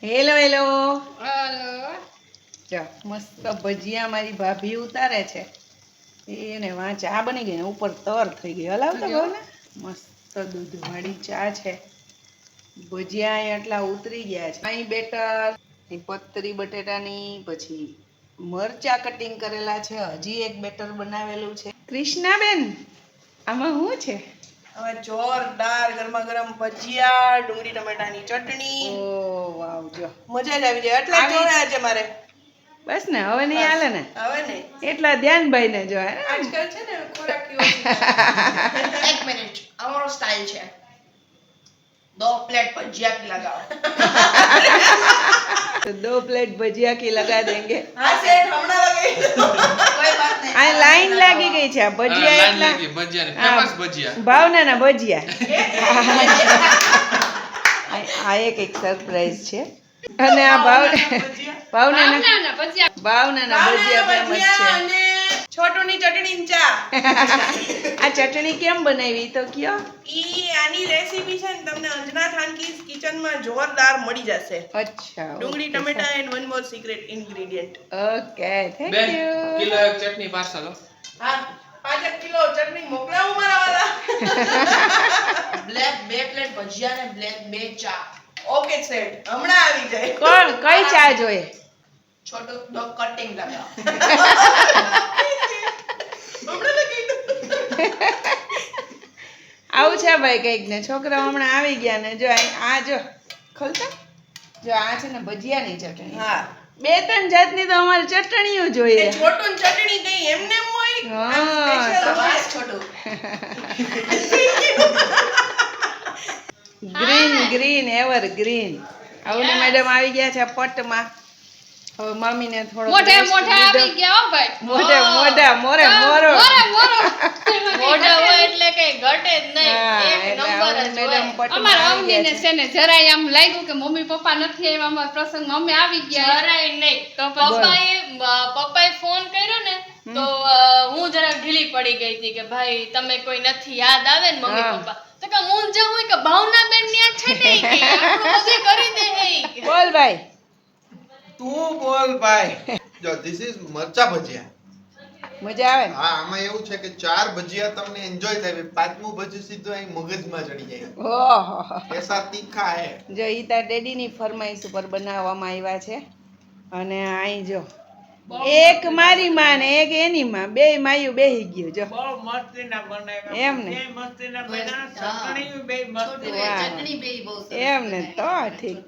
Hello hello hello. જો મસ્ત ભજીયા મારી ભાભી ઉતારે છે એને વાં ચા બની ગઈ ને ઉપર તર થઈ ગઈ હલાવતો કહો ને મસ્ત દૂધવાળી ચા છે ભજીયા અહીં આટલા ઉતરી ગયા છે અહીં બેટર પતરી બટેટાની પછી મરચા કટિંગ કરેલા છે હજી એક બેટર બનાવેલું છે કૃષ્ણાબેન આમાં શું છે હવે જોરદાર ગરમા ગરમ ભજીયા ડુંગળી ટમેટાની ચટણી ઓ વાવ જો મજા જ આવી જાય એટલે જોડે છે મારે બસ ને હવે નહીં હાલે ને હવે ને એટલા ધ્યાન ભાઈ ને જો આજકાલ છે ને ખોરાક કેવો એક મિનિટ અમારો સ્ટાઇલ છે 2 પ્લેટ ભજીયા की लगाओ तो 2 प्लेट भजिया की लगा देंगे हाँ सेठ हमारा लगे कोई बात नहीं આ લાઈન લાગી ગઈ છે આ ભજીયા એટલા ભજીયા ફેમસ ભજીયા ભાવનાના ભજીયા આ એક સરપ્રાઈઝ છે અને આ ભાવનાના ભજીયા ફેમસ છે અને છોટુની ચટણી ચા આ ચટણી કેમ બનાવી તો કયો ઈ આની રેસીપી છે ને તમને અંજના થાનકીસ કિચનમાં જોરદાર મળી જશે અચ્છા ડુંગળી ટમેટા and one more secret ingredient okay thank બેન યુ કિલો એક ચટણી પાર્સલ હા 5 કિલો ચટણી મોકલાવું મારા વાલા બ્લેક 2 પ્લેટ ભજીયા ને બ્લેક 2 ચા ઓકે સેટ હમણાં આવી જાય કોણ કઈ ચા જોઈએ છોટો દો કટિંગ લગાવ હમણાં લગી આવું છે ભાઈ કંઈક ને છોકરાઓ હમણાં આવી ગયા ને જો આ જો ખોલતા જો આ છે ને ભજીયાની ચટણી હા 2-3 જાતની તો અમારે ચટણીઓ જોઈએ છોટું ચટણી કઈ એમને હોય હા, સ્પેશિયલ વાસ છોટું ગ્રીન એવર ગ્રીન આવને મેડમ આવી ગયા છે પટમાં હવે મમ્મીને થોડો મોઢે આવી ગયા હો ભાઈ મોઢા મોરે મોરો મોઢા હોય એટલે કઈ ઘટે જ નહીં હા, એક એટલે નંબર જ મેડમ હોય પટમાં અમાર આવી અવનીને ગયા છે ને જરાય આમ લાગ્યું કે મમ્મી પપ્પા નથી આવ્યા અમાર પ્રસંગ મમ્મી આવી ગયા જરાય નહીં તો પપ્પાએ ફોન કર્યો ને તો હું જરા ઢીલી પડી ગઈ હતી કે ભાઈ તમે કોઈ નથી યાદ આવે ને મમ્મી હા. પપ્પા તો કે હું જે હોય કે ભાવનાબેન ન્યા છે ને કે આટલું બધું કરી દે હે બોલ ભાઈ તું બોલ ભાઈ જો ધીસ ઇઝ મરચા ભજીયા મજા આવે ને હા આમાં એવું છે કે 4 ભજીયા તમને એન્જોય થાય પાંચમું ભજી સીધું અહીં મગજમાં ચડી જાય ઓહો એસા તીખા હે જો ઈ તાર ડેડીની ફરમાઈશ ઉપર બનાવવામાં આવ્યા છે અને અહીં જો એક મારી માં ને એક એની માં બે માયું બેહી ગયો જો બહુ મસ્તીના બનાવ્યા એમ ને બે મસ્તીના બન્યા ચટણી બે મસ્તી વાહ. ચટણી બે બહુ એમ ને તો ઠીક છે